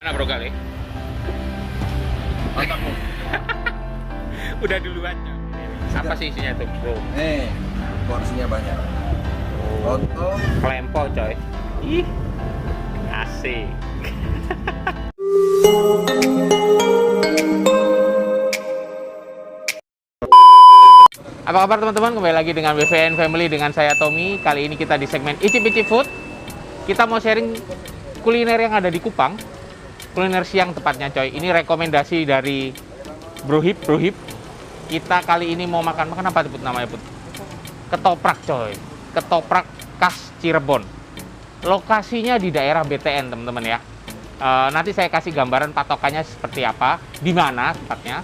Mana bro kali? Mantap bro. Udah duluan ya. Apa sih isinya tuh bro? Nih, porsinya banyak. Lontong. Kelempo coy. Ih, asik. Apa kabar teman-teman? Kembali lagi dengan BVN Family dengan saya Tommy. Kali ini kita di segmen Icip-icip Food. Kita mau sharing kuliner yang ada di Kupang. Kuliner siang tepatnya coy. Ini rekomendasi dari Bro Hip. Kita kali ini mau makan apa tuh namanya Put? Ketoprak coy. Ketoprak khas Cirebon. Lokasinya di daerah BTN teman-teman ya. Nanti saya kasih gambaran patokannya seperti apa, di mana tepatnya.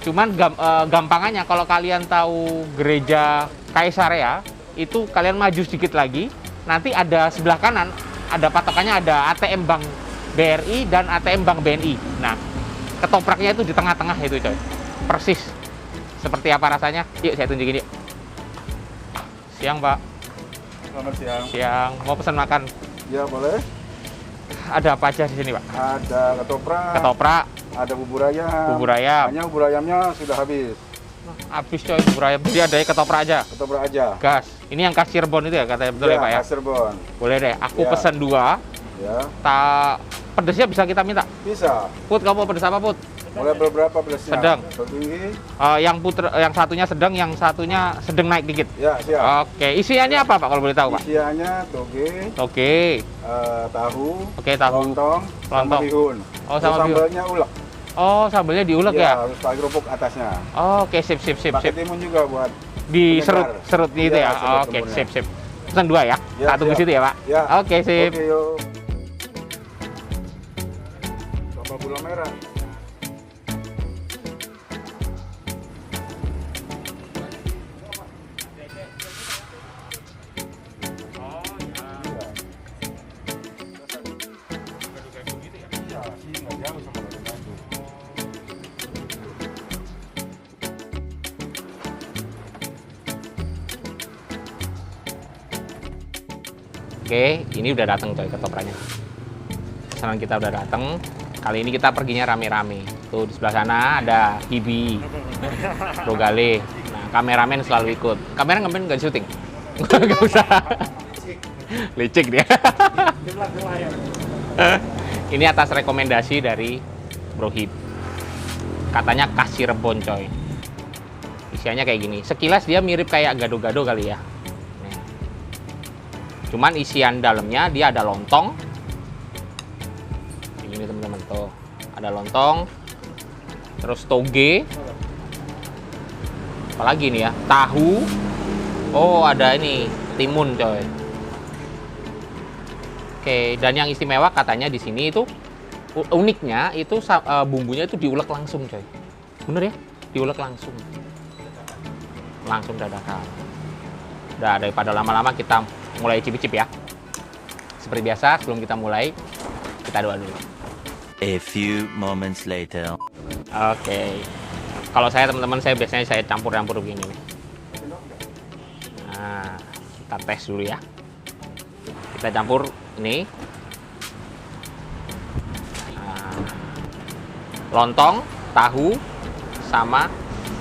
Cuman gampangannya kalau kalian tahu gereja Kaisarea, itu kalian maju sedikit lagi, nanti ada sebelah kanan, ada patokannya, ada ATM Bank BRI dan ATM Bank BNI. Nah, ketopraknya itu di tengah-tengah itu coy. Persis. Seperti apa rasanya? Yuk saya tunjukin yuk. Siang Pak. Selamat siang. Siang. Mau pesan makan? Ya boleh. Ada apa aja di sini Pak? Ada ketoprak. Ketoprak. Ada bubur ayam. Bubur ayam. Hanya bubur ayamnya sudah habis. Habis coy bubur ayam. Jadi ada ketoprak aja. Ketoprak aja. Gas. Ini yang khas Cirebon itu ya katanya betul ya Pak ya? Cirebon. Boleh deh. Aku Ya. pesan 2. Ya. Pedesnya bisa kita minta. Bisa. Put, kamu mau pedes apa Put? Mulai berapa pedasnya? Sedang. Tinggi. Yang satunya sedang, yang satunya sedang naik dikit. Ya siap. Oke. Isiannya apa Pak kalau boleh tahu Pak? Isiannya toge, Oke. tahu, Oke, tahu. lontong, sama Lontong. bihun. Oh, Terus sama bihun. sambalnya ulek. Oh, sambelnya diulek ya? Harus pakai kerupuk atasnya. Oke, sip. Pakai timun juga buat Diserut gitu Iya, ya? serut Oke, semuanya. sip. Pesan 2 ya? Ya, Tak tunggu siap. situ ya Pak? Ya. Oke, sip. Oke, yuk. Tambah gula merah. Iya, sih nggak jauh sama Gado-Gado. Oke, ini udah datang coy ketopraknya. Pesanan kita udah datang. Kali ini kita perginya rame-rame. Tuh di sebelah sana ada Hibi, Bro Gale. Nah, kameramen selalu ikut. Kamera ngapain nggak syuting? Nggak usah. Licik dia. Ini atas rekomendasi dari Bro Hip. Katanya khas Cirebon coy. Isiannya kayak gini. Sekilas dia mirip kayak gado-gado kali ya. Cuman isian dalamnya dia ada lontong. Ini teman-teman tuh. Ada lontong. Terus toge. Apalagi nih ya? Tahu. Oh, ada ini timun coy. Oke, dan yang istimewa katanya di sini itu uniknya itu bumbunya itu diulek langsung coy. Bener ya? Diulek langsung. Langsung dadakan. Udah, daripada lama-lama kita mulai cicip-cicip ya. Seperti biasa, sebelum kita mulai, kita doa dulu. A few moments later. Oke. Kalau saya teman-teman, saya biasanya saya campur-campur begini nih. Nah, kita tes dulu ya. Kita campur ini. Nah, lontong, tahu, sama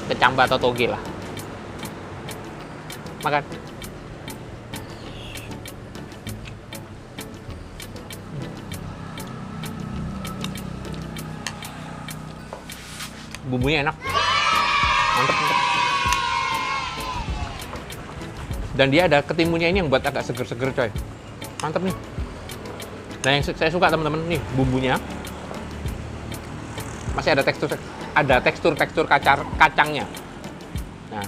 kecamba atau toge lah. Makan. Bumbunya enak, mantep. Dan dia ada ketimunnya ini yang buat agak seger-seger coy, mantep nih. Dan yang saya suka teman-teman nih bumbunya masih ada tekstur kacangnya. Nah,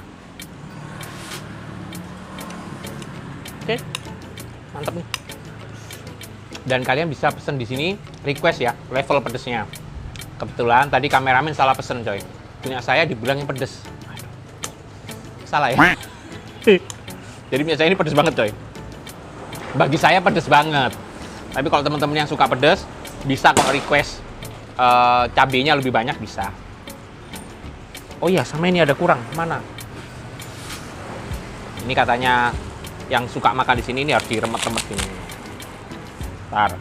oke, mantep nih. Dan kalian bisa pesen di sini request ya level pedesnya. Kebetulan tadi kameramen salah pesen coy. Punya saya dibilangin pedes. Aduh. Salah ya. Jadi punya saya ini pedes banget coy. Bagi saya pedes banget. Tapi kalau teman-teman yang suka pedes, bisa kok request cabenya lebih banyak bisa. Oh iya, sama ini ada kurang. Mana? Ini katanya yang suka makan di sini ini harus diremet-remet gini. Ntar.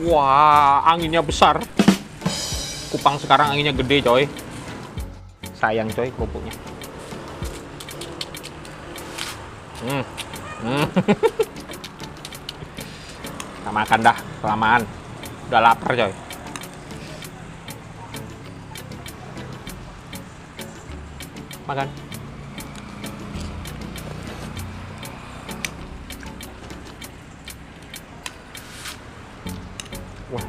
Wah, anginnya besar. Kupang sekarang anginnya gede, coy. Sayang, coy, kerupuknya. Nggak makan dah, kelamaan. Udah lapar, coy. Makan. Wah,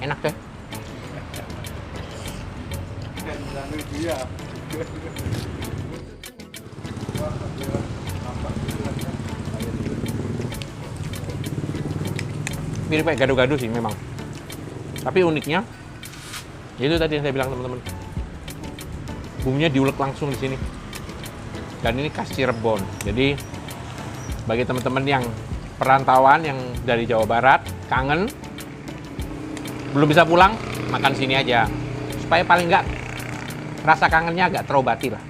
enak, coy. Mirip kayak gado-gado sih memang. Tapi uniknya, itu tadi yang saya bilang teman-teman. Bumbunya diulek langsung di sini. Dan ini khas Cirebon. Jadi bagi teman-teman yang perantauan yang dari Jawa Barat, kangen, belum bisa pulang, makan sini aja. Supaya paling nggak rasa kangennya agak terobati lah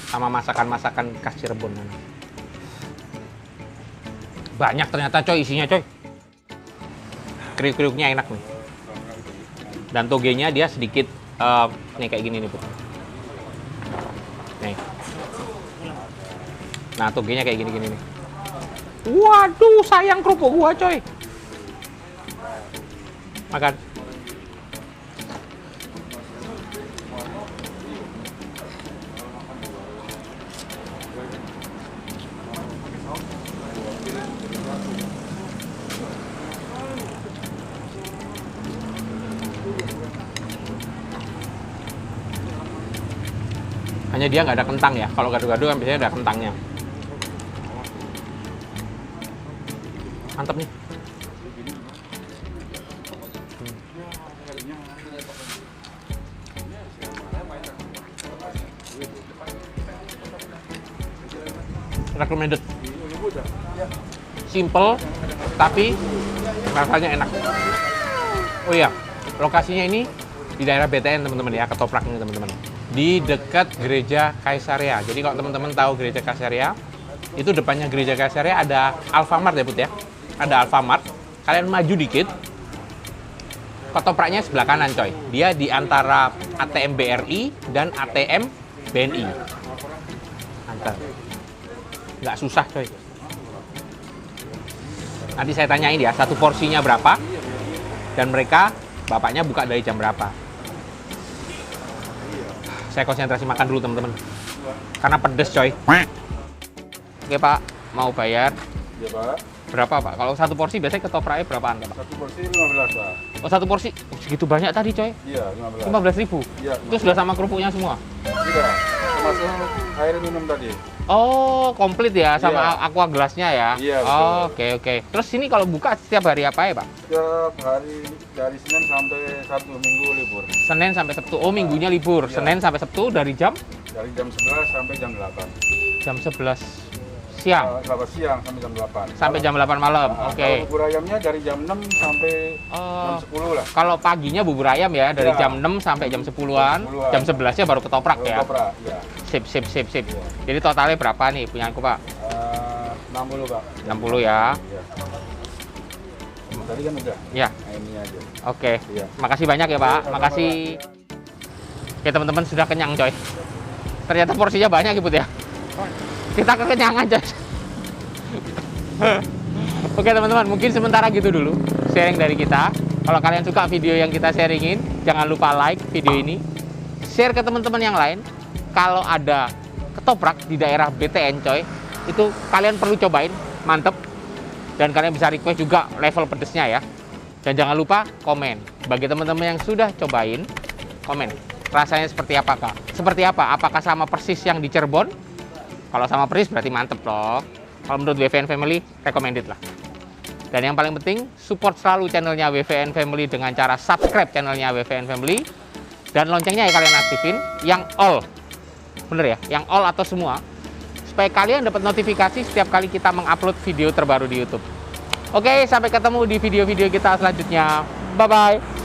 sama masakan-masakan khas Cirebon. Banyak ternyata, coy, isinya, coy. Kriuk-kriuknya enak nih. Dan togenya dia sedikit nih kayak gini nih, Bu. Nih. Nah, togenya kayak gini-gini nih. Waduh, sayang kerupuk gua, coy. Makan. Hanya dia nggak ada kentang ya. Kalau gado-gado kan biasanya ada kentangnya. Mantap nih. Recommended. Simple, tapi rasanya enak. Oh iya, lokasinya ini di daerah BTN teman-teman ya, Ketoprak ini teman-teman. Di dekat gereja Kaisaria. Jadi kalau teman-teman tahu gereja Kaisaria, itu depannya gereja Kaisaria ada Alfamart ya, Put ya. Ada Alfamart. Kalian maju dikit, Ketopraknya sebelah kanan, coy. Dia di antara ATM BRI dan ATM BNI. Antar. Nggak susah, coy. Nanti saya tanyain ya, satu porsinya berapa, dan mereka, bapaknya buka dari jam berapa. Saya konsentrasi makan dulu, teman-teman. Karena pedes, coy. Oke, Pak. Mau bayar? Ya, Pak. Berapa, Pak? Kalau satu porsi biasanya ketopraknya berapaan, Pak? Satu porsi 15, Pak. Oh, satu porsi? Oh, segitu banyak tadi, coy. Iya, 15. 15.000? Iya. Itu sudah sama kerupuknya semua? Tidak. Termasuk air minum tadi. Oh, komplit ya sama Iya. aqua gelasnya ya? Iya, Oh, betul. oke. Terus ini kalau buka setiap hari apa ya, Pak? Setiap hari dari Senin sampai Sabtu, Minggu libur. Senin sampai Sabtu. Oh, minggunya libur. Iya. Senin sampai Sabtu dari jam? Dari jam 11 sampai jam 8. Jam 11 siang. 8 siang sampai jam 8. Sampai jam 8 malam. Nah, Oke. Kalau bubur ayamnya dari jam 6 sampai jam 10 lah. Kalau paginya bubur ayam ya dari Iya. jam 6 sampai jam 10-an. Jam 11-nya baru ketoprak ya. Ketoprak, ya. Sip. Iya. Jadi totalnya berapa nih punya aku, Pak? 60, Pak. 60 ya. Iya. Tadi kan udah. Ya. Nah, ini aja. Oke. Iya. Makasih banyak ya, Pak. Sama-sama, Makasih. Oke, teman-teman sudah kenyang, coy. Ternyata porsinya banyak, Ibu ya. Kita kekenyangan, coy. Oke, teman-teman, mungkin sementara gitu dulu sharing dari kita. Kalau kalian suka video yang kita sharingin, jangan lupa like video ini. Share ke teman-teman yang lain. Kalau ada ketoprak di daerah BTN, coy, itu kalian perlu cobain, mantep. Dan kalian bisa request juga level pedesnya ya. Dan jangan lupa komen. Bagi teman-teman yang sudah cobain, komen. Rasanya seperti apakah? Seperti apa? Apakah sama persis yang di Cirebon? Kalau sama persis berarti mantep loh. Kalau menurut WVN Family, recommended lah. Dan yang paling penting, support selalu channelnya WVN Family dengan cara subscribe channelnya WVN Family. Dan loncengnya ya kalian aktifin, yang all. Bener ya? Yang all atau semua. Supaya kalian dapat notifikasi setiap kali kita mengupload video terbaru di YouTube. Oke, sampai ketemu di video-video kita selanjutnya. Bye-bye.